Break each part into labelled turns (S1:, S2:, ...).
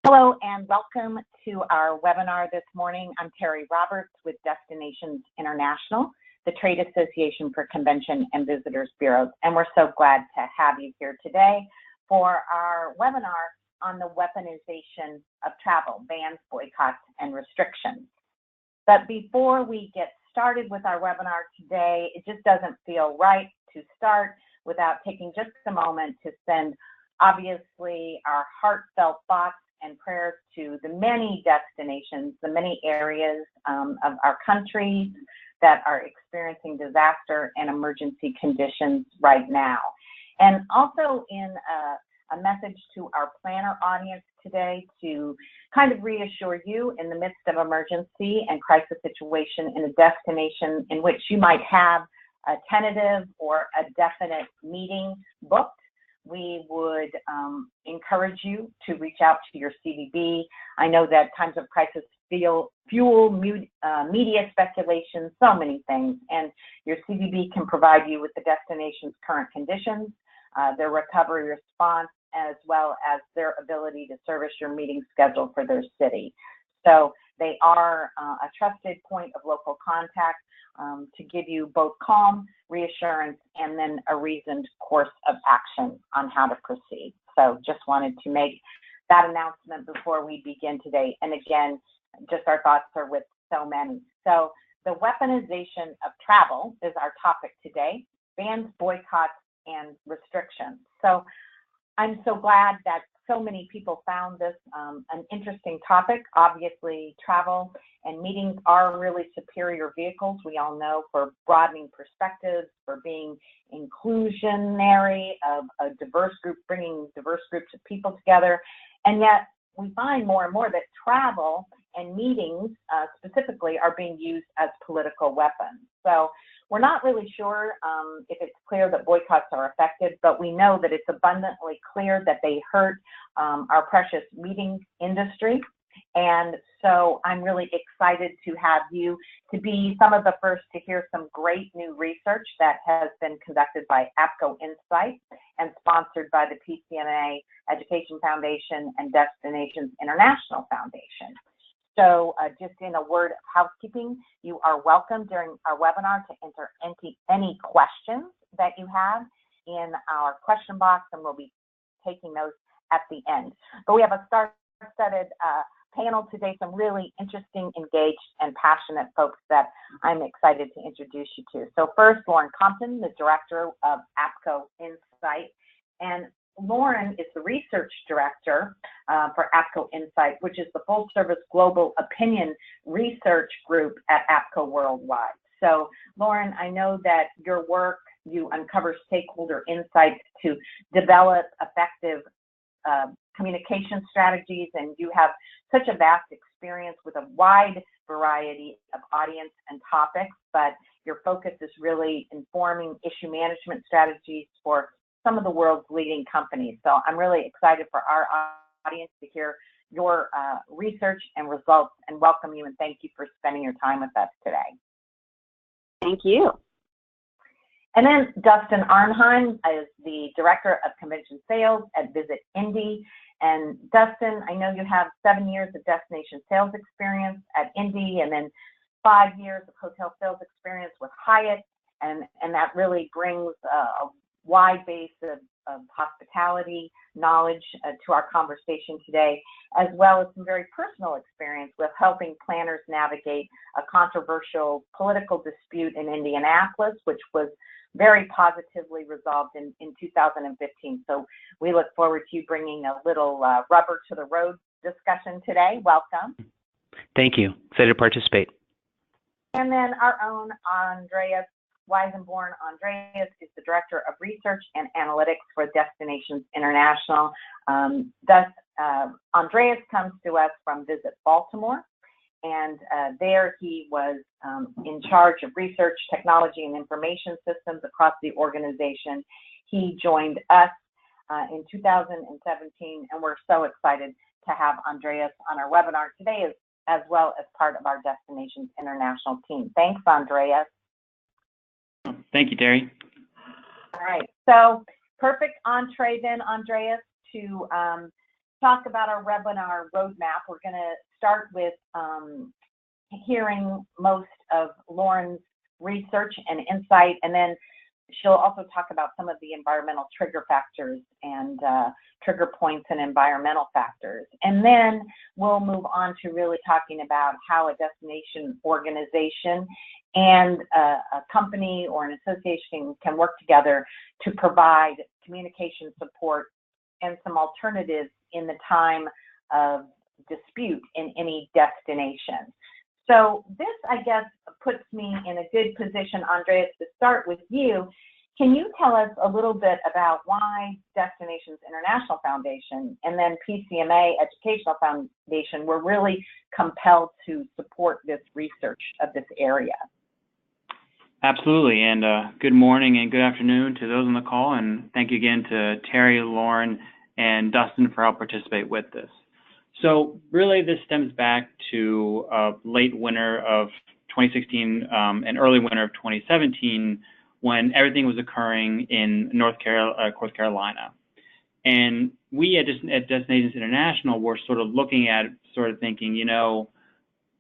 S1: Hello and welcome to our webinar this morning. I'm Terry Roberts with Destinations International, the trade association for convention and visitors bureaus, and we're so glad to have you here today for our webinar on the weaponization of travel, bans, boycotts, and restrictions. But before we get started with our webinar today, it just doesn't feel right to start without taking just a moment to send, obviously, our heartfelt thoughts and prayers to the many destinations, the many areas of our country that are experiencing disaster and emergency conditions right now. And also in a message to our planner audience today to kind of reassure you in the midst of emergency and crisis situation in a destination in which you might have a tentative or a definite meeting booked. We would encourage you to reach out to your CVB. I know that times of crisis fuel media speculation, so many things, and your CVB can provide you with the destination's current conditions, their recovery response, as well as their ability to service your meeting schedule for their city. So they are a trusted point of local contact to give you both calm, reassurance, and then a reasoned course of action on how to proceed. So just wanted to make that announcement before we begin today. And again, just our thoughts are with so many. So the weaponization of travel is our topic today, bans, boycotts, and restrictions. So I'm so glad that so many people found this an interesting topic. Obviously, travel and meetings are really superior vehicles, we all know, for broadening perspectives, for being inclusionary of a diverse group, bringing diverse groups of people together. And yet we find more and more that travel and meetings specifically are being used as political weapons. So we're not really sure if it's clear that boycotts are effective, but we know that it's abundantly clear that they hurt our precious meeting industry. And so I'm really excited to have you to be some of the first to hear some great new research that has been conducted by APCO Insight and sponsored by the PCMA Education Foundation and Destinations International Foundation. So just in a word of housekeeping, you are welcome during our webinar to enter any questions that you have in our question box, and we'll be taking those at the end. But we have a star-studded panel today, some really interesting, engaged, and passionate folks that I'm excited to introduce you to. So first, Lauren Compton, the director of APCO Insight, and Lauren is the research director for APCO Insight, which is the full-service global opinion research group at APCO Worldwide. So, Lauren, I know that your work, you uncover stakeholder insights to develop effective communication strategies, and you have such a vast experience with a wide variety of audience and topics, but your focus is really informing issue management strategies for some of the world's leading companies. So I'm really excited for our audience to hear your research and results, and welcome you and thank you for spending your time with us today.
S2: Thank you.
S1: And then Dustin Arnheim is the Director of Convention Sales at Visit Indy. And Dustin, I know you have 7 years of destination sales experience at Indy and then 5 years of hotel sales experience with Hyatt, and that really brings a wide base of hospitality knowledge to our conversation today, as well as some very personal experience with helping planners navigate a controversial political dispute in Indianapolis, which was very positively resolved in 2015. So we look forward to you bringing a little rubber to the road discussion today. Welcome.
S3: Thank you. Excited to participate.
S1: And then our own Andreas Weisenborn. Andreas is the Director of Research and Analytics for Destinations International. Andreas comes to us from Visit Baltimore, and there he was in charge of research, technology, and information systems across the organization. He joined us in 2017, and we're so excited to have Andreas on our webinar today, as well as part of our Destinations International team. Thanks, Andreas.
S3: Thank you, Terry.
S1: All right, so perfect entree then, Andreas, to talk about our webinar roadmap. We're going to start with hearing most of Lauren's research and insight, and then she'll also talk about some of the environmental trigger factors and trigger points and environmental factors. And then we'll move on to really talking about how a destination organization and a company or an association can work together to provide communication support and some alternatives in the time of dispute in any destination. So this, I guess, puts me in a good position, Andreas, to start with you. Can you tell us a little bit about why Destinations International Foundation and then PCMA Educational Foundation were really compelled to support this research of this area?
S3: Absolutely, and good morning and good afternoon to those on the call, and thank you again to Terry, Lauren, and Dustin for helping participate with this. So really this stems back to late winter of 2016 and early winter of 2017 when everything was occurring in North Carolina. And we at Destinations International were sort of looking at sort of thinking, you know,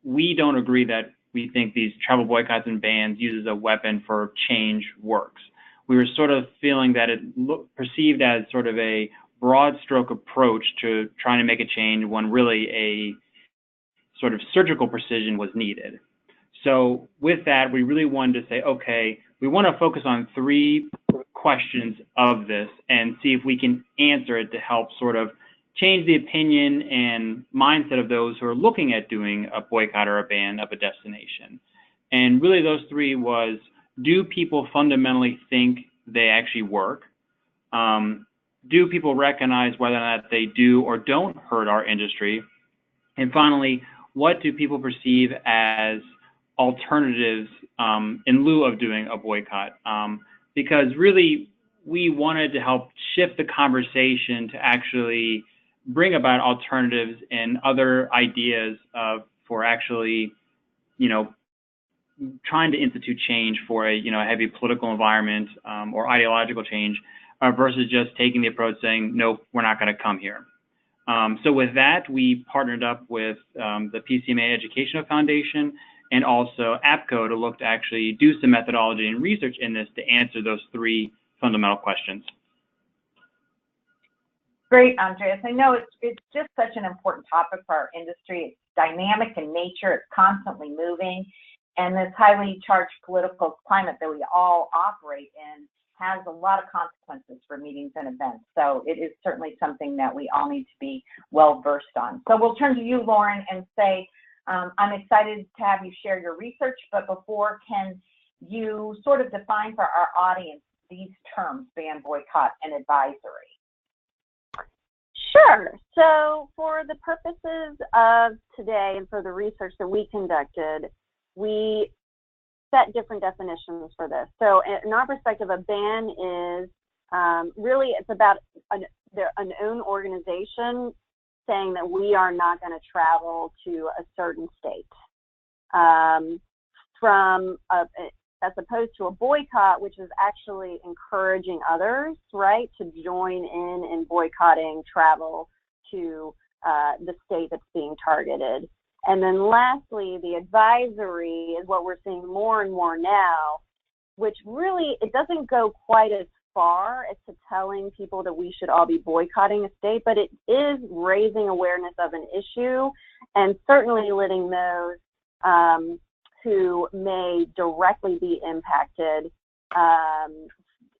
S3: we don't agree that we think these travel boycotts and bans used as a weapon for change works. We were sort of feeling that it perceived as sort of a broad stroke approach to trying to make a change when really a sort of surgical precision was needed. So with that, we really wanted to say, okay, we want to focus on 3 questions of this and see if we can answer it to help sort of change the opinion and mindset of those who are looking at doing a boycott or a ban of a destination. And really those 3 was, do people fundamentally think they actually work? Do people recognize whether or not they do or don't hurt our industry? And finally, what do people perceive as alternatives in lieu of doing a boycott? Because really, we wanted to help shift the conversation to actually bring about alternatives and other ideas for actually, you know, trying to institute change for a, you know, a heavy political environment or ideological change versus just taking the approach saying, no, we're not going to come here. So with that, we partnered up with the PCMA Educational Foundation and also APCO to look to actually do some methodology and research in this to answer those 3 fundamental questions.
S1: Great, Andreas. I know it's just such an important topic for our industry. It's dynamic in nature. It's constantly moving. And this highly charged political climate that we all operate in has a lot of consequences for meetings and events. So it is certainly something that we all need to be well versed on. So we'll turn to you, Lauren, and say, I'm excited to have you share your research, but before, can you sort of define for our audience these terms, ban, boycott, and advisory?
S2: Sure. So for the purposes of today and for the research that we conducted, we set different definitions for this. So in our perspective, a ban is really, it's about an own organization saying that we are not going to travel to a certain state. As opposed to a boycott, which is actually encouraging others, right, to join in boycotting travel to the state that's being targeted. And then lastly, the advisory is what we're seeing more and more now, which really, it doesn't go quite as far as to telling people that we should all be boycotting a state, but it is raising awareness of an issue and certainly letting those who may directly be impacted,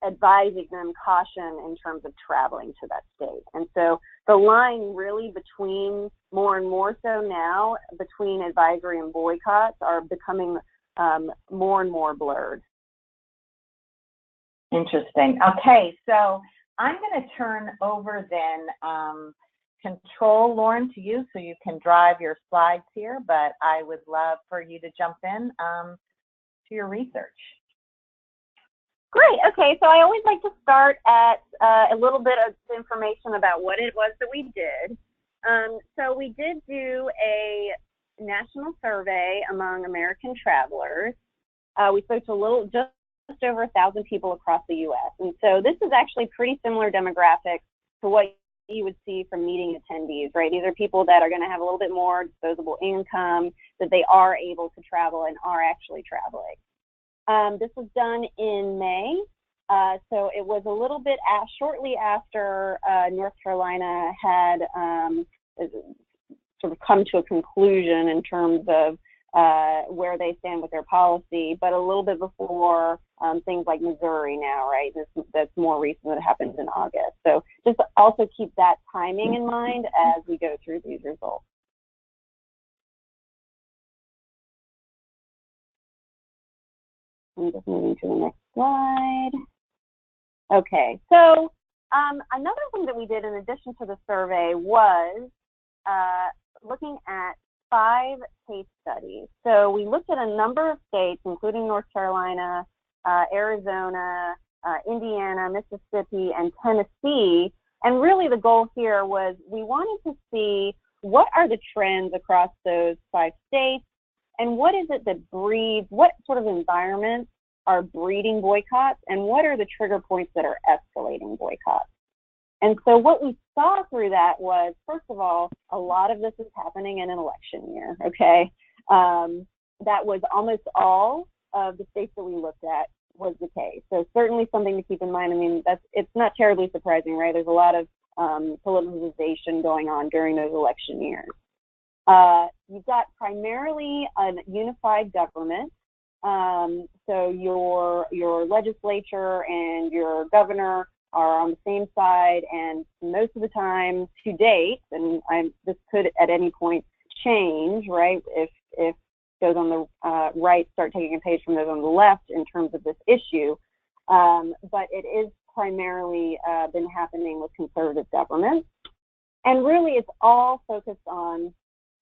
S2: advising them caution in terms of traveling to that state. And so the line really between, more and more so now, between advisory and boycotts are becoming more and more blurred.
S1: Interesting. Okay, so I'm going to turn over then control, Lauren, to you so you can drive your slides here, but I would love for you to jump in to your research.
S2: Great. Okay, so I always like to start at a little bit of information about what it was that we did. So we did do a national survey among American travelers. We spoke to just over 1,000 people across the U.S. And so this is actually pretty similar demographics to what you would see from meeting attendees, right? These are people that are going to have a little bit more disposable income, that they are able to travel and are actually traveling. This was done in May, so it was a little bit shortly after North Carolina had sort of come to a conclusion in terms of where they stand with their policy, but a little bit before things like Missouri now, right? That's more recent, that happened in August. So just also keep that timing in mind as we go through these results. I'm just moving to the next slide. Okay, so another thing that we did in addition to the survey was looking at 5 case studies. So we looked at a number of states, including North Carolina, Arizona, Indiana, Mississippi, and Tennessee. And really the goal here was we wanted to see what are the trends across those 5 states, and what is it that breeds, what sort of environments are breeding boycotts, and what are the trigger points that are escalating boycotts. And so what we saw through that was, first of all, a lot of this is happening in an election year, okay? That was almost all of the states that we looked at was the case. So certainly something to keep in mind. I mean, it's not terribly surprising, right? There's a lot of politicization going on during those election years. You've got primarily a unified government. So your legislature and your governor are on the same side, and most of the time to date, and this could at any point change, right, if those on the right start taking a page from those on the left in terms of this issue, but it is primarily been happening with conservative governments, and really it's all focused on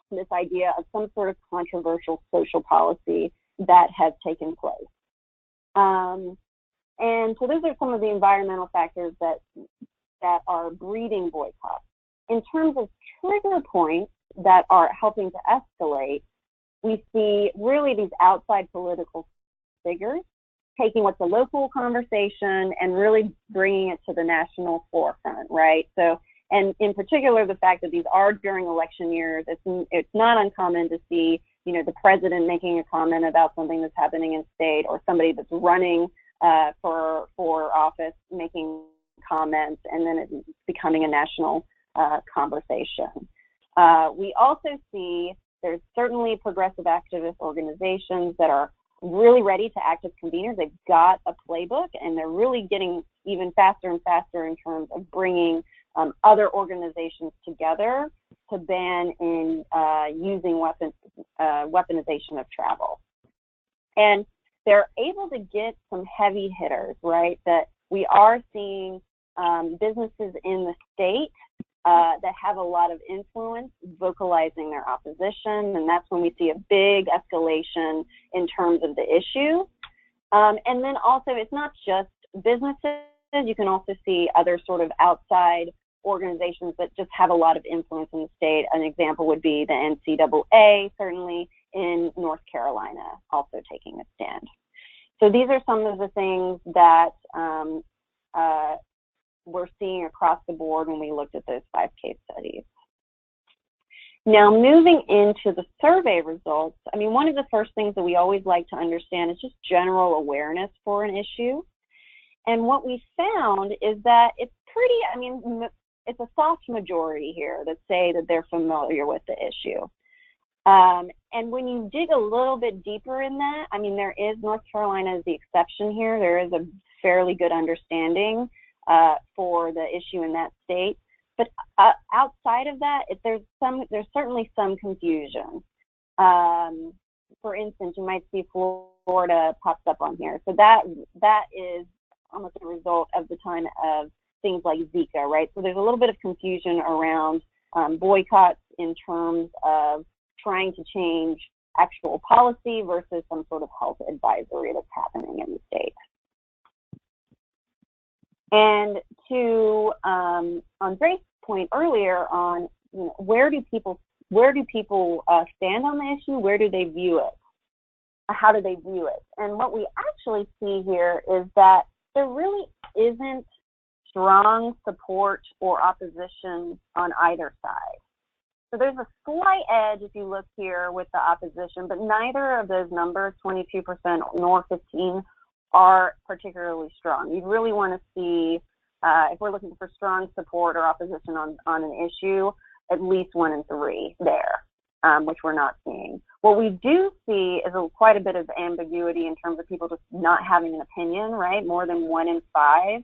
S2: this idea of some sort of controversial social policy that has taken place. And so those are some of the environmental factors that are breeding boycotts. In terms of trigger points that are helping to escalate, we see really these outside political figures taking what's a local conversation and really bringing it to the national forefront, right? So, and in particular, the fact that these are during election years, it's not uncommon to see, you know, the president making a comment about something that's happening in state, or somebody that's running for office making comments, and then it's becoming a national conversation. We also see there's certainly progressive activist organizations that are really ready to act as conveners. They've got a playbook, and they're really getting even faster and faster in terms of bringing other organizations together to ban in using weaponization of travel. And they're able to get some heavy hitters, right? That we are seeing businesses in the state that have a lot of influence vocalizing their opposition, and that's when we see a big escalation in terms of the issue. And then also, it's not just businesses, you can also see other sort of outside organizations that just have a lot of influence in the state. An example would be the NCAA, certainly in North Carolina, also taking a stand. So these are some of the things that we're seeing across the board when we looked at those 5 case studies. Now, moving into the survey results, I mean, one of the first things that we always like to understand is just general awareness for an issue. And what we found is that it's pretty, I mean, it's a soft majority here that say that they're familiar with the issue. And when you dig a little bit deeper in that, I mean, North Carolina is the exception here. There is a fairly good understanding for the issue in that state. But outside of that, there's certainly some confusion. For instance, you might see Florida pops up on here. So that is almost a result of the time of things like Zika, right? So there's a little bit of confusion around boycotts in terms of trying to change actual policy versus some sort of health advisory that's happening in the state. And to Andre's point earlier on, you know, where do people stand on the issue? Where do they view it? How do they view it? And what we actually see here is that there really isn't strong support or opposition on either side. So there's a slight edge if you look here with the opposition, but neither of those numbers, 22% nor 15%, are particularly strong. You'd really want to see, if we're looking for strong support or opposition on an issue, at least 1 in 3 there, which we're not seeing. What we do see is quite a bit of ambiguity in terms of people just not having an opinion, right? More than 1 in 5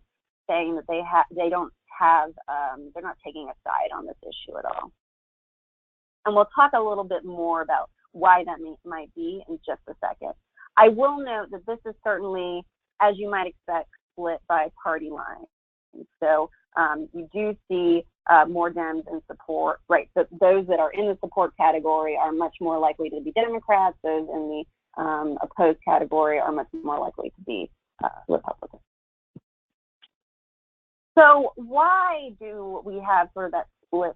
S2: saying that they're not taking a side on this issue at all. And we'll talk a little bit more about why that might be in just a second. I will note that this is certainly, as you might expect, split by party lines. So you do see more Dems in support, right? So those that are in the support category are much more likely to be Democrats. Those in the opposed category are much more likely to be Republicans. So why do we have sort of that split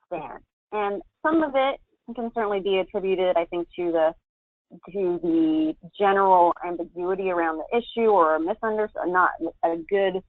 S2: stance? And some of it can certainly be attributed, I think, to the general ambiguity around the issue, or not a good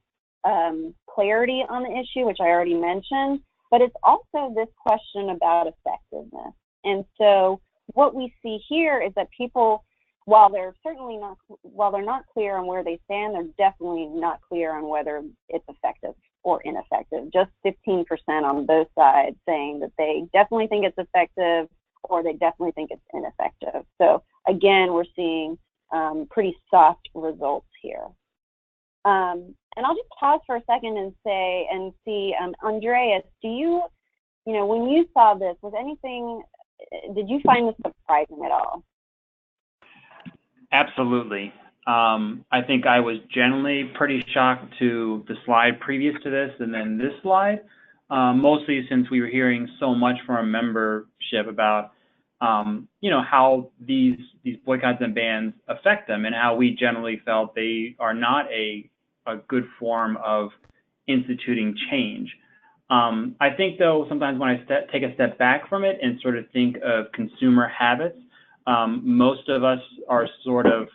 S2: clarity on the issue, which I already mentioned. But it's also this question about effectiveness. And so what we see here is that people, while they're not clear on where they stand, they're definitely not clear on whether it's effective or ineffective. Just 15% on both sides saying that they definitely think it's effective or they definitely think it's ineffective. So again, we're seeing pretty soft results here. And I'll just pause for a second and see, Andreas, when you saw this, did you find this surprising at all?
S3: Absolutely. I think I was generally pretty shocked to the slide previous to this and then this slide, mostly since we were hearing so much from our membership about, how these boycotts and bans affect them, and how we generally felt they are not a good form of instituting change. I think, though, sometimes when I take a step back from it and sort of think of consumer habits, most of us are sort of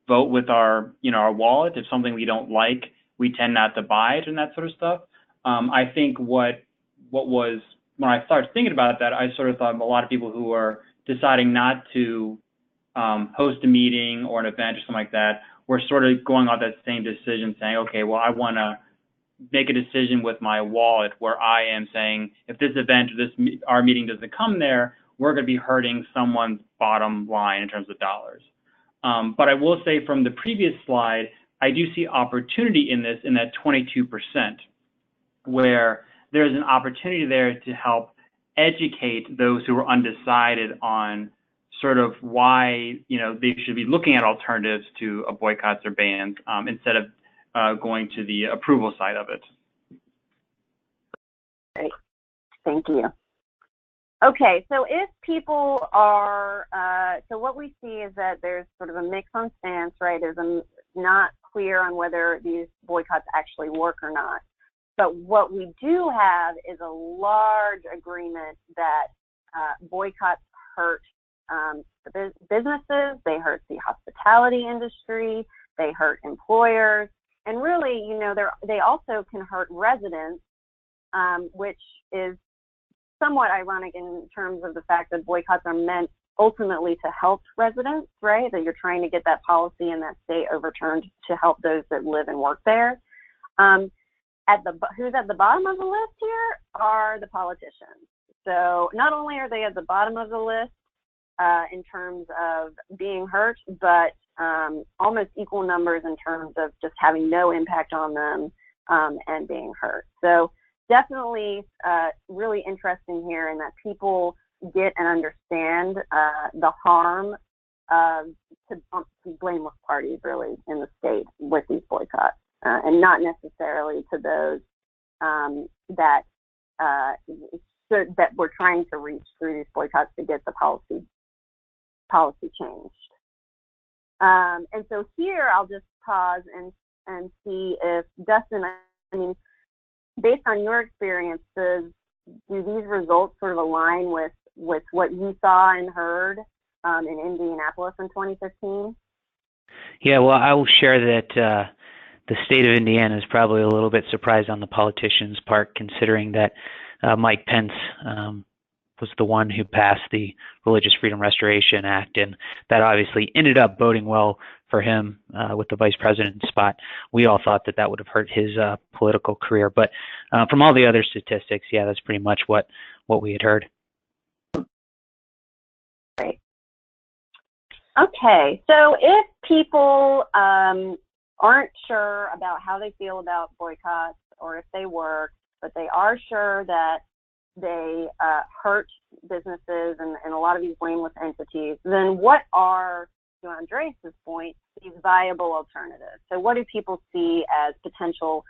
S3: vote with our wallet. If something we don't like, we tend not to buy it and that sort of stuff. I think what was, when I started thinking about that, I sort of thought a lot of people who are deciding not to host a meeting or an event or something like that were sort of going on that same decision, saying, okay, well, I want to make a decision with my wallet, where I am saying, if this event or our meeting doesn't come there, we're going to be hurting someone's bottom line in terms of dollars. But I will say, from the previous slide, I do see opportunity in this, in that 22%, where there's an opportunity there to help educate those who are undecided on sort of why they should be looking at alternatives to boycotts or bans, instead of going to the approval side of it.
S2: Great, thank you. Okay, so if people are, so what we see is that there's sort of a mix on stance, right? There's not clear on whether these boycotts actually work or not. But what we do have is a large agreement that boycotts hurt the businesses, they hurt the hospitality industry, they hurt employers, and really, they also can hurt residents, which is somewhat ironic in terms of the fact that boycotts are meant ultimately to help residents, right? That you're trying to get that policy in that state overturned to help those that live and work there. Who's at the bottom of the list here are the politicians. So not only are they at the bottom of the list in terms of being hurt, but almost equal numbers in terms of just having no impact on them and being hurt. So definitely really interesting here in that people get and understand the harm to blameless parties really in the state with these boycotts, and not necessarily to those that we're trying to reach through these boycotts to get the policy changed. And so here I'll just pause and see if Dustin, based on your experiences, do these results sort of align with what you saw and heard in Indianapolis in 2015?
S4: Yeah, well, I will share that the state of Indiana is probably a little bit surprised on the politicians' part, considering that Mike Pence was the one who passed the Religious Freedom Restoration Act, and that obviously ended up boding well for him with the vice president spot. We all thought that that would have hurt his political career, but from all the other statistics, yeah, that's pretty much what we had heard.
S2: Great. Okay, so if people aren't sure about how they feel about boycotts, or if they work, but they are sure that they hurt businesses and a lot of these blameless entities, then what are, to Andreas' point, these viable alternatives? So what do people see as potential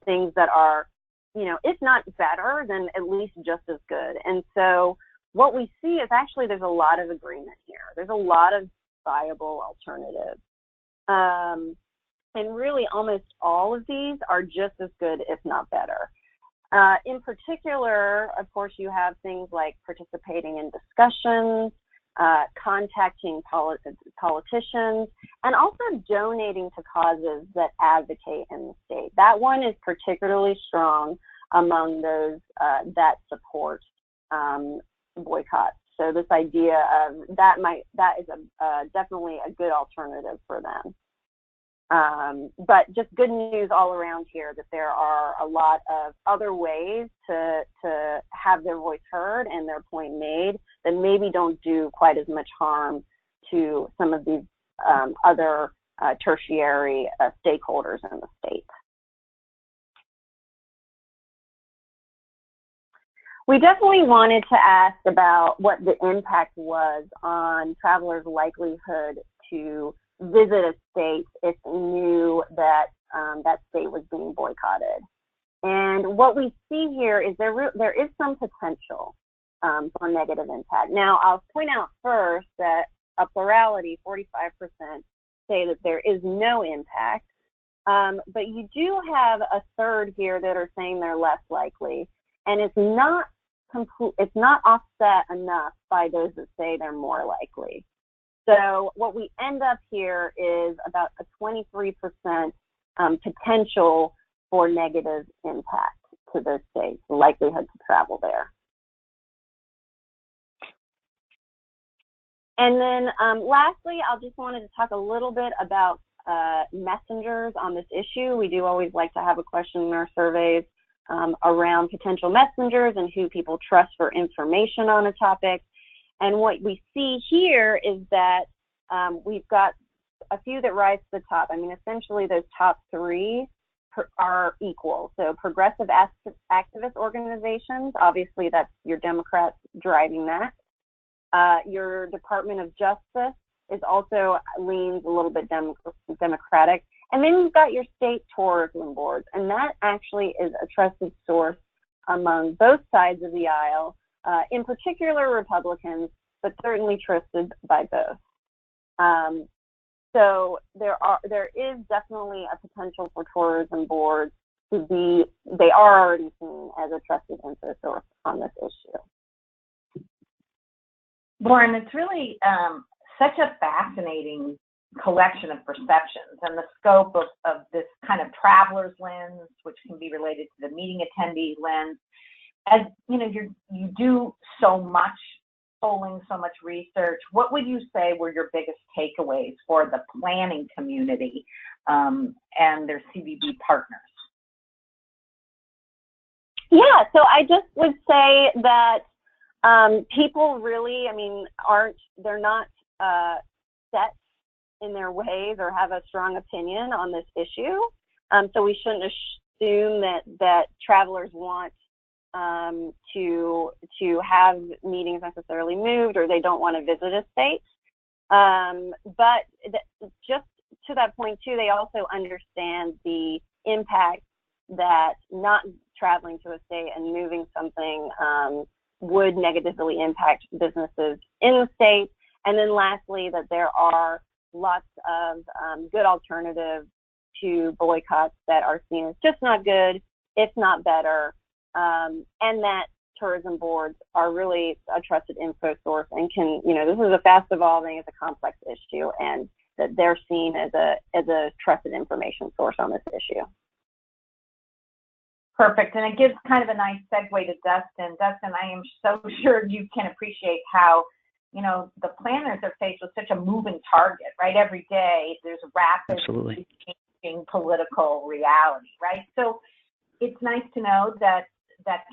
S2: things that are, you know, if not better, then at least just as good? And so what we see is actually there's a lot of agreement here. There's a lot of viable alternatives. And really almost all of these are just as good, if not better. In particular, of course, you have things like participating in discussions, contacting politicians, and also donating to causes that advocate in the state. That one is particularly strong among those that support boycotts. So this idea of that is definitely a good alternative for them. But just good news all around here that there are a lot of other ways to have their voice heard and their point made that maybe don't do quite as much harm to some of these other tertiary stakeholders in the state. We definitely wanted to ask about what the impact was on travelers' likelihood to visit a state if they knew that that state was being boycotted. And what we see here is there is some potential for negative impact. Now, I'll point out first that a plurality, 45%, say that there is no impact, but you do have a third here that are saying they're less likely, and it's not offset enough by those that say they're more likely. So what we end up here is about a 23% potential for negative impact to those states, the likelihood to travel there. And then lastly, I just wanted to talk a little bit about messengers on this issue. We do always like to have a question in our surveys around potential messengers and who people trust for information on a topic. And what we see here is that we've got a few that rise to the top. I mean, essentially those top three are equal. So progressive activist organizations, obviously that's your Democrats driving that. Your Department of Justice is also leans a little bit Democratic. And then you've got your state tourism boards, and that actually is a trusted source among both sides of the aisle, in particular Republicans, but certainly trusted by both. So there is definitely a potential for tourism boards to be, they are already seen as a trusted info source on this issue.
S1: Lauren, it's really such a fascinating collection of perceptions, and the scope of this kind of traveler's lens, which can be related to the meeting attendee lens. As you know, you do so much polling, so much research. What would you say were your biggest takeaways for the planning community and their CVB partners?
S2: Yeah, so I just would say that people really, I mean, they're not set in their ways or have a strong opinion on this issue. So we shouldn't assume that travelers want to have meetings necessarily moved, or they don't want to visit a state. But just to that point too, they also understand the impact that not traveling to a state and moving something would negatively impact businesses in the state. And then lastly, that there are lots of good alternatives to boycotts that are seen as just not good, if not better, and that tourism boards are really a trusted info source and can, you know, this is a fast evolving, it's a complex issue, and that they're seen as a trusted information source on this issue.
S1: Perfect, and it gives kind of a nice segue to Dustin. Dustin, I am so sure you can appreciate how, the planners are faced with such a moving target, right? Every day there's rapidly changing political reality, right? So it's nice to know that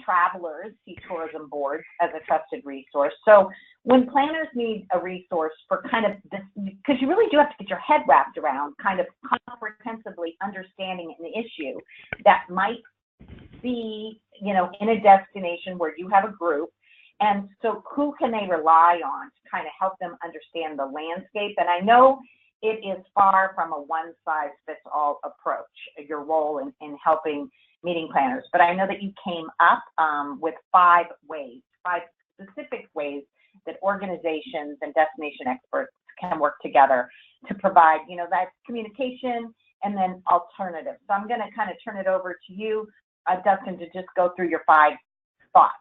S1: travelers see tourism boards as a trusted resource. So when planners need a resource for kind of this, because you really do have to get your head wrapped around kind of comprehensively understanding an issue that might be, in a destination where you have a group. And so who can they rely on to kind of help them understand the landscape? And I know it is far from a one-size-fits-all approach, your role in helping meeting planners. But I know that you came up with five specific ways that organizations and destination experts can work together to provide, that communication and then alternatives. So I'm going to kind of turn it over to you, Dustin, to just go through your 5 thoughts.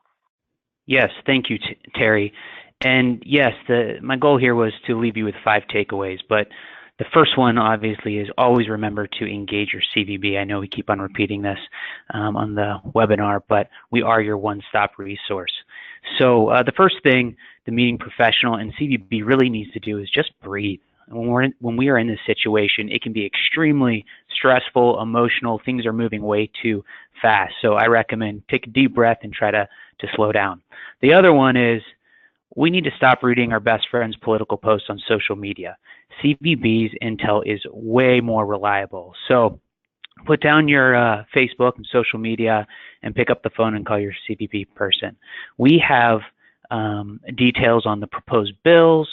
S4: Yes, thank you, Terry. And yes, my goal here was to leave you with 5 takeaways, but the first one obviously is always remember to engage your CVB. I know we keep on repeating this on the webinar, but we are your one-stop resource. So the first thing the meeting professional and CVB really needs to do is just breathe. When we are in this situation, it can be extremely stressful, emotional. Things are moving way too fast. So I recommend take a deep breath and try to slow down. The other one is we need to stop reading our best friend's political posts on social media. CVB's intel is way more reliable. So put down your Facebook and social media and pick up the phone and call your CVB person. We have details on the proposed bills,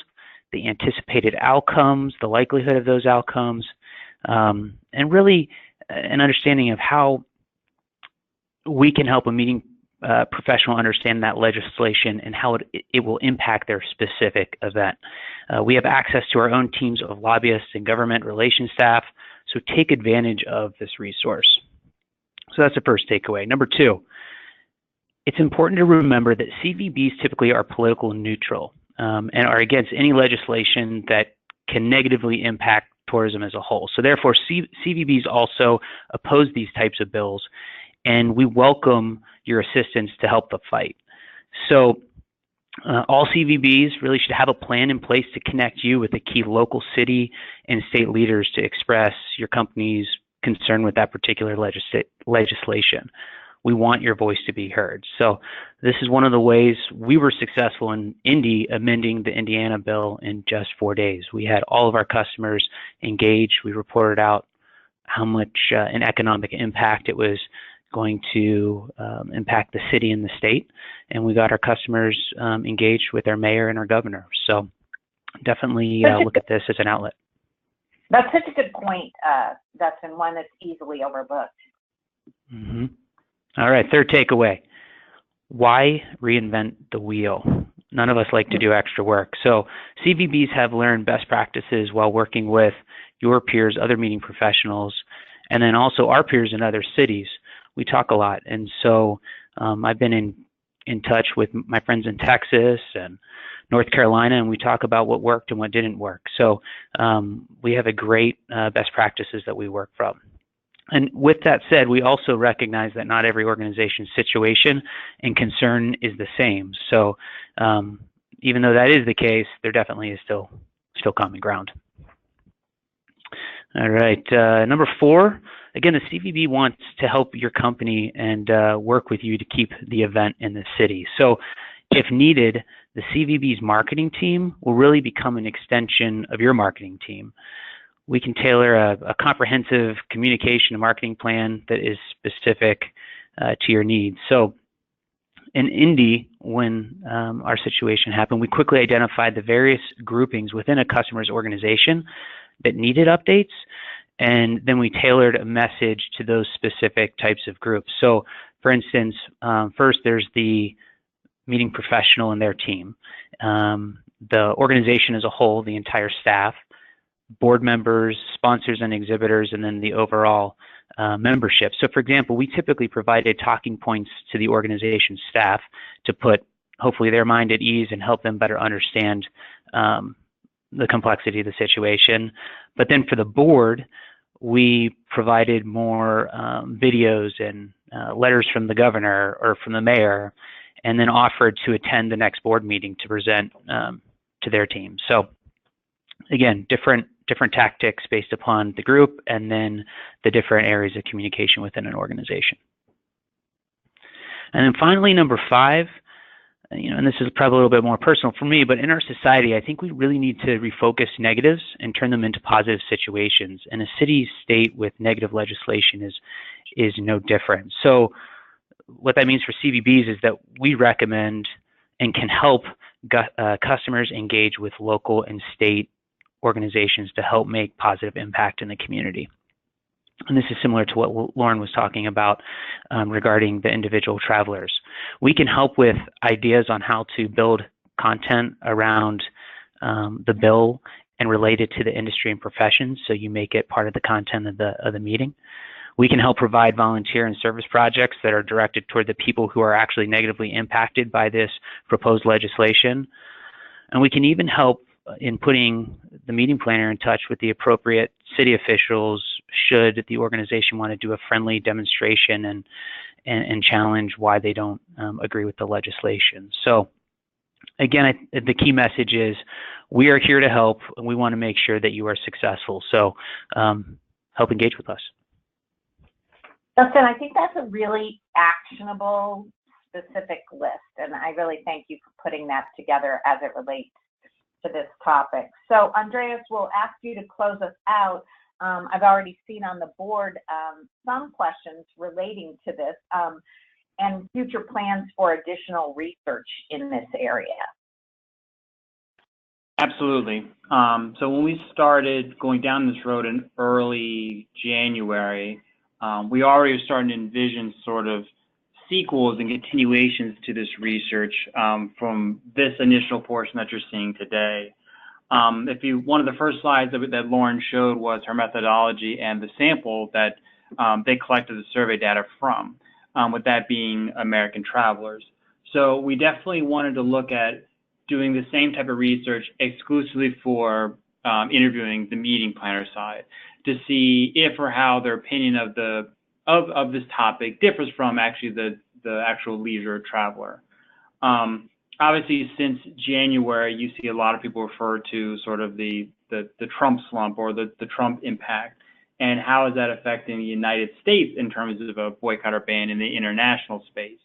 S4: the anticipated outcomes, the likelihood of those outcomes, and really an understanding of how we can help a meeting professional understand that legislation and how it will impact their specific event. We have access to our own teams of lobbyists and government relations staff, so take advantage of this resource. So that's the first takeaway. Number 2, it's important to remember that CVBs typically are political and neutral and are against any legislation that can negatively impact tourism as a whole. So therefore, CVBs also oppose these types of bills, and we welcome your assistance to help the fight. So all CVBs really should have a plan in place to connect you with the key local city and state leaders to express your company's concern with that particular legislation. We want your voice to be heard. So this is one of the ways we were successful in Indy amending the Indiana bill in just 4 days. We had all of our customers engaged. We reported out how much an economic impact it was going to impact the city and the state, and we got our customers engaged with our mayor and our governor. So definitely look at this as an outlet.
S1: That's such a good point, Dustin, one that's easily overlooked.
S4: Mm-hmm. All right, third takeaway. Why reinvent the wheel? None of us like to do extra work. So CVBs have learned best practices while working with your peers, other meeting professionals, and then also our peers in other cities. We talk a lot, and so I've been in touch with my friends in Texas and North Carolina, and we talk about what worked and what didn't work. So we have a great best practices that we work from. And with that said, we also recognize that not every organization's situation and concern is the same. So even though that is the case, there definitely is still common ground. All right, number 4, again, the CVB wants to help your company and work with you to keep the event in the city. So if needed, the CVB's marketing team will really become an extension of your marketing team. We can tailor a comprehensive communication and marketing plan that is specific to your needs. So in Indy, when our situation happened, we quickly identified the various groupings within a customer's organization that needed updates, and then we tailored a message to those specific types of groups. So for instance, first there's the meeting professional and their team, the organization as a whole, the entire staff, board members, sponsors and exhibitors, and then the overall membership. So for example, we typically provided talking points to the organization staff to put hopefully their mind at ease and help them better understand the complexity of the situation. But then for the board, we provided more videos and letters from the governor or from the mayor, and then offered to attend the next board meeting to present to their team. So again, different tactics based upon the group and then the different areas of communication within an organization. And then finally, number 5, and this is probably a little bit more personal for me, but in our society, I think we really need to refocus negatives and turn them into positive situations. And a city-state with negative legislation is no different. So what that means for CVBs is that we recommend and can help customers engage with local and state organizations to help make positive impact in the community. And this is similar to what Lauren was talking about regarding the individual travelers. We can help with ideas on how to build content around the bill and relate it to the industry and professions, so you make it part of the content of the meeting. We can help provide volunteer and service projects that are directed toward the people who are actually negatively impacted by this proposed legislation. And we can even help in putting the meeting planner in touch with the appropriate city officials should the organization want to do a friendly demonstration and challenge why they don't agree with the legislation. So again, the key message is we are here to help, and we want to make sure that you are successful. So help engage with us.
S1: Dustin, I think that's a really actionable, specific list, and I really thank you for putting that together as it relates to this topic. So Andreas, we'll ask you to close us out. I've already seen on the board some questions relating to this and future plans for additional research in this area.
S3: Absolutely. So when we started going down this road in early January, we already were starting to envision sort of sequels and continuations to this research from this initial portion that you're seeing today. One of the first slides that Lauren showed was her methodology and the sample that they collected the survey data from, with that being American travelers. So we definitely wanted to look at doing the same type of research exclusively for interviewing the meeting planner side to see if or how their opinion of this topic differs from actually the actual leisure traveler. Obviously, since January, you see a lot of people refer to sort of the Trump slump or the Trump impact, and how is that affecting the United States in terms of a boycott or ban in the international space.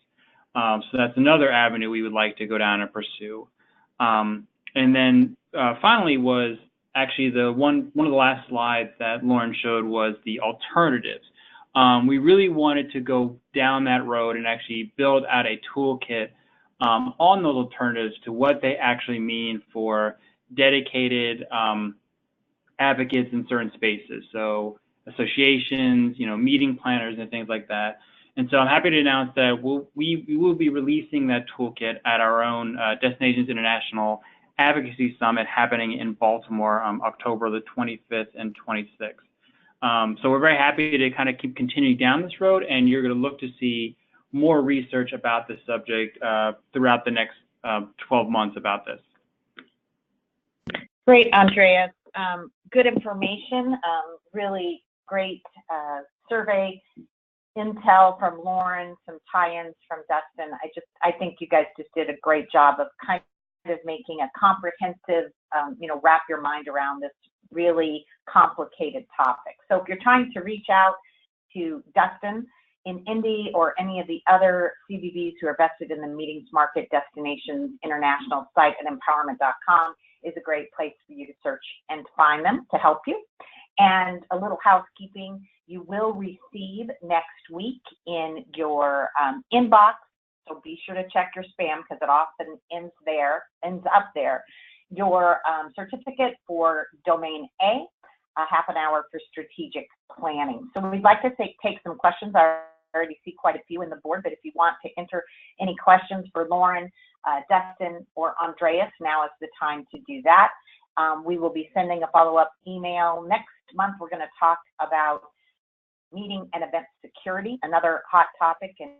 S3: So that's another avenue we would like to go down and pursue. And then finally was actually one of the last slides that Lauren showed was the alternatives. We really wanted to go down that road and actually build out a toolkit on those alternatives to what they actually mean for dedicated advocates in certain spaces. So associations, meeting planners and things like that. And so I'm happy to announce that we will be releasing that toolkit at our own Destinations International Advocacy Summit happening in Baltimore October the 25th and 26th. So we're very happy to kind of keep continuing down this road, and you're going to look to see more research about this subject throughout the next 12 months about this.
S1: Great, Andreas. Good information, really great survey intel from Lauren, some tie-ins from Dustin. I think you guys just did a great job of kind of making a comprehensive, wrap your mind around this really complicated topic. So if you're trying to reach out to Dustin in Indy or any of the other CVBs who are vested in the Meetings Market Destinations International site at empowerMINT.com is a great place for you to search and find them to help you. And a little housekeeping, you will receive next week in your inbox, so be sure to check your spam because it often ends up there, your certificate for Domain A, a half an hour for strategic planning. So we'd like to take some questions. I already see quite a few in the board, but if you want to enter any questions for Lauren, Dustin, or Andreas, now is the time to do that. We will be sending a follow-up email. Next month, we're going to talk about meeting and event security, another hot topic and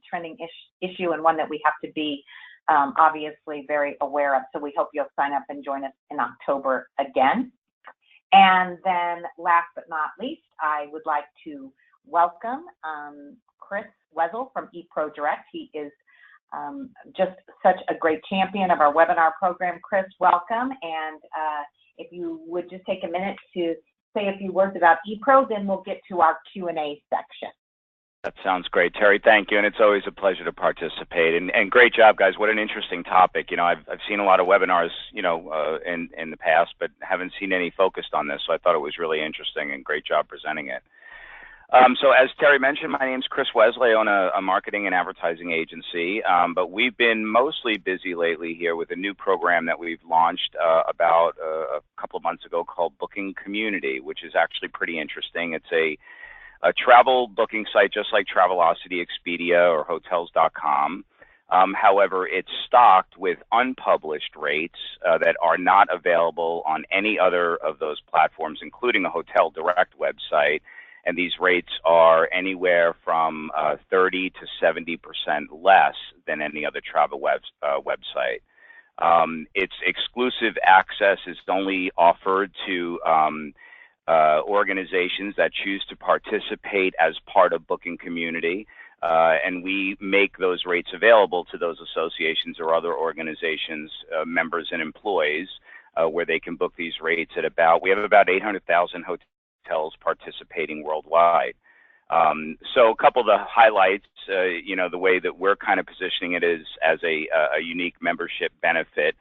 S1: trending issue, and one that we have to be obviously very aware of. So we hope you'll sign up and join us in October again. And then last but not least, I would like to welcome Chris Wessel from ePro Direct. He is just such a great champion of our webinar program. Chris, welcome. And if you would just take a minute to say a few words about ePro, then we'll get to our Q&A section.
S5: That sounds great, Terry. Thank you, and it's always a pleasure to participate. And great job, guys. What an interesting topic. You know, I've seen a lot of webinars, you know, in the past, but haven't seen any focused on this. So I thought it was really interesting, and great job presenting it. So as Terry mentioned, my name's Chris Wesley. I own a marketing and advertising agency, but we've been mostly busy lately here with a new program that we've launched about a couple of months ago called Booking Community, which is actually pretty interesting. It's a travel booking site just like Travelocity, Expedia, or Hotels.com. However, it's stocked with unpublished rates that are not available on any other of those platforms, including a Hotel Direct website. And these rates are anywhere from 30 to 70% less than any other travel website. Its exclusive access is only offered to organizations that choose to participate as part of Booking Community, and we make those rates available to those associations or other organizations, members and employees, where they can book these rates at we have about 800,000 hotels participating worldwide. So a couple of the highlights, you know, the way that we're kind of positioning it is as a unique membership benefit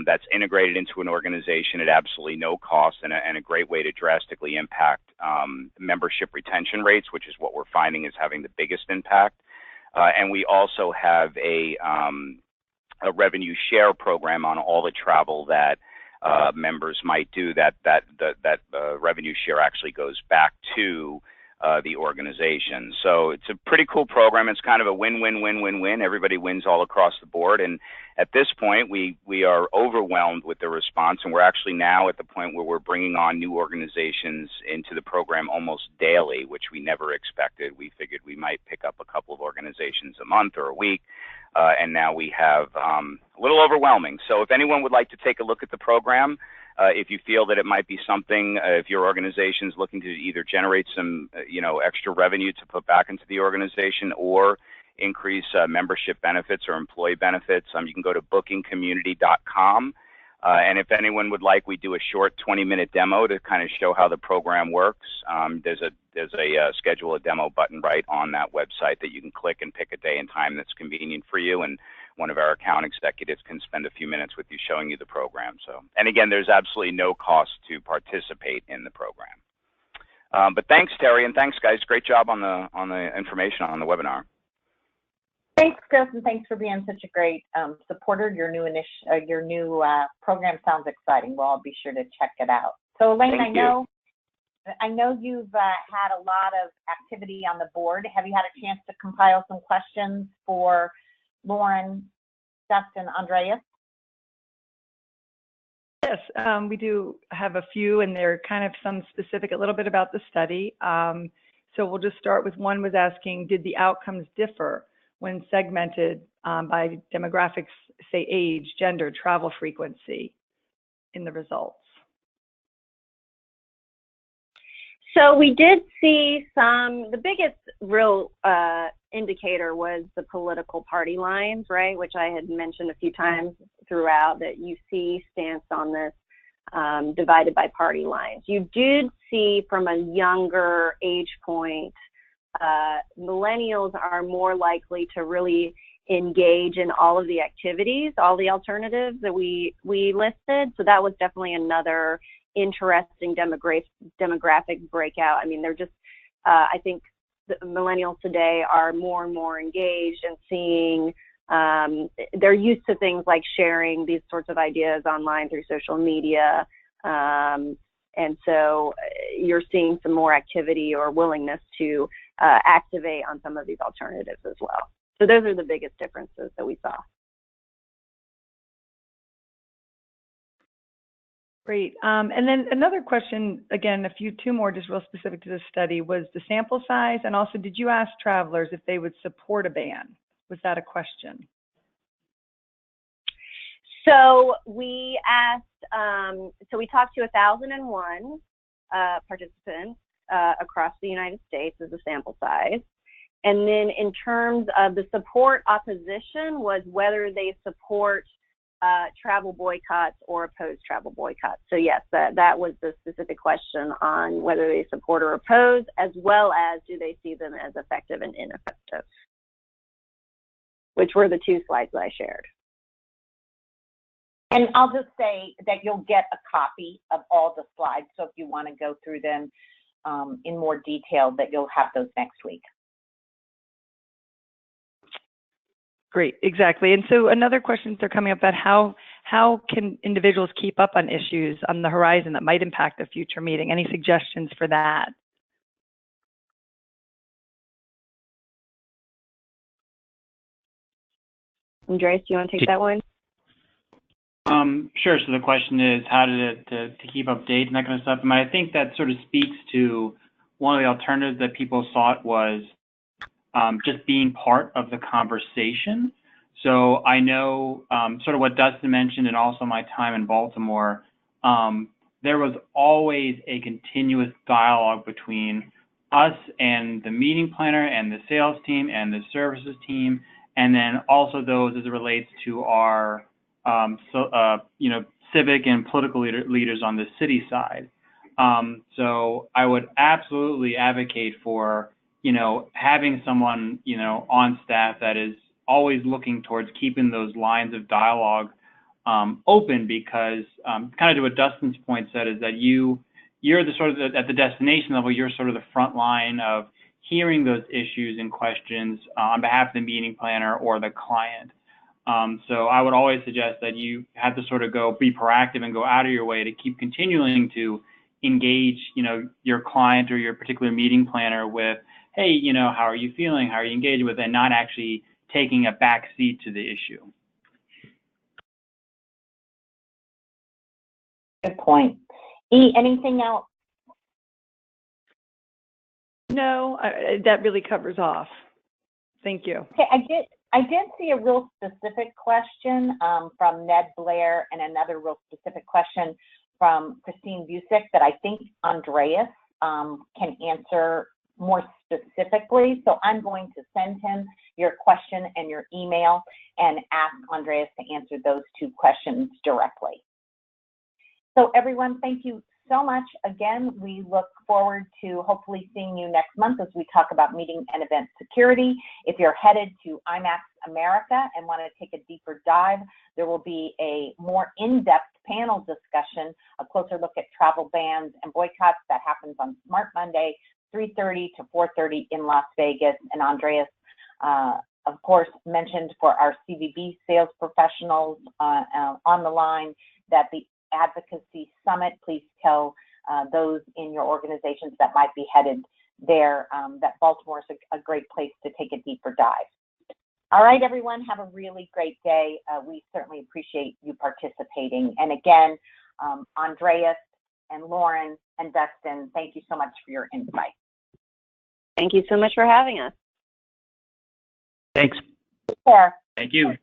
S5: that's integrated into an organization at absolutely no cost, and a great way to drastically impact membership retention rates, which is what we're finding is having the biggest impact. And we also have a revenue share program on all the travel that members might do. That revenue share actually goes back to the organization. So it's a pretty cool program. It's kind of a win-win-win-win-win. Everybody wins all across the board. And at this point, we are overwhelmed with the response, and we're actually now at the point where we're bringing on new organizations into the program almost daily, which we never expected. We figured we might pick up a couple of organizations a month or a week, and now we have a little overwhelming. So if anyone would like to take a look at the program, if you feel that it might be something, if your organization is looking to either generate some, you know, extra revenue to put back into the organization or increase membership benefits or employee benefits, you can go to bookingcommunity.com. And if anyone would like, we do a short 20-minute demo to kind of show how the program works. There's a schedule a demo button right on that website that you can click and pick a day and time that's convenient for you. And one of our account executives can spend a few minutes with you showing you the program. So, and again, there's absolutely no cost to participate in the program. But thanks, Terry, and thanks, guys. Great job on the information on the webinar.
S1: Thanks, Chris, and thanks for being such a great supporter. Your new program sounds exciting. Well, I'll be sure to check it out. So, Elaine, I know you've had a lot of activity on the board. Have you had a chance to compile some questions for Lauren, Dustin, Andreas?
S6: Yes, we do have a few, and they're kind of some specific, a little bit about the study. So we'll just start with one was asking, did the outcomes differ when segmented by demographics, say age, gender, travel frequency in the results?
S2: So we did see the biggest real indicator was the political party lines, right, which I had mentioned a few times throughout, that you see stance on this divided by party lines. You did see from a younger age point, millennials are more likely to really engage in all of the activities, all the alternatives that we listed. So that was definitely another interesting demographic breakout. I mean, they're just, I think the millennials today are more and more engaged and seeing, they're used to things like sharing these sorts of ideas online through social media. And so you're seeing some more activity or willingness to activate on some of these alternatives as well. So those are the biggest differences that we saw.
S6: Great. And then another question, again, two more just real specific to this study, was the sample size, and also did you ask travelers if they would support a ban? Was that a question?
S2: So we asked, so we talked to 1,001 participants across the United States as a sample size. And then in terms of the support opposition was whether they support travel boycotts or oppose travel boycotts. So yes, that was the specific question on whether they support or oppose, as well as do they see them as effective and ineffective, which were the two slides that I shared.
S1: And I'll just say that you'll get a copy of all the slides. So if you want to go through them in more detail, that you'll have those next week.
S6: Great, exactly. And so another questions are coming up about how can individuals keep up on issues on the horizon that might impact a future meeting? Any suggestions for that?
S2: Andreas, do you want to take that one?
S3: Sure. So the question is how to keep up dates and that kind of stuff. And I think that sort of speaks to one of the alternatives that people sought was just being part of the conversation. So I know sort of what Dustin mentioned and also my time in Baltimore, there was always a continuous dialogue between us and the meeting planner and the sales team and the services team, and then also those as it relates to our civic and political leaders on the city side. So I would absolutely advocate for, having someone, on staff that is always looking towards keeping those lines of dialogue open, because kind of to what Dustin's point said is that you're the sort of at the destination level, you're sort of the front line of hearing those issues and questions on behalf of the meeting planner or the client. So I would always suggest that you have to sort of be proactive and go out of your way to keep continuing to engage, your client or your particular meeting planner with, hey, how are you feeling? How are you engaging with it? And not actually taking a back seat to the issue.
S1: Good point. E, anything else?
S6: No, that really covers off. Thank you.
S1: Okay, I did see a real specific question from Ned Blair and another real specific question from Christine Busick that I think Andreas can answer more specifically. So I'm going to send him your question and your email and ask Andreas to answer those two questions directly. So everyone, thank you so much. Again, we look forward to hopefully seeing you next month as we talk about meeting and event security. If you're headed to IMAX America and want to take a deeper dive, there will be a more in-depth panel discussion, a closer look at travel bans and boycotts that happens on Smart Monday, 3:30 to 4:30 in Las Vegas. And Andreas, of course, mentioned for our CVB sales professionals on the line that the Advocacy Summit, please tell those in your organizations that might be headed there that Baltimore is a great place to take a deeper dive. All right, everyone, have a really great day. We certainly appreciate you participating. And again, Andreas and Lauren and Dustin, thank you so much for your insight.
S2: Thank you so much for having us.
S3: Thanks.
S1: Take care.
S3: Thank you.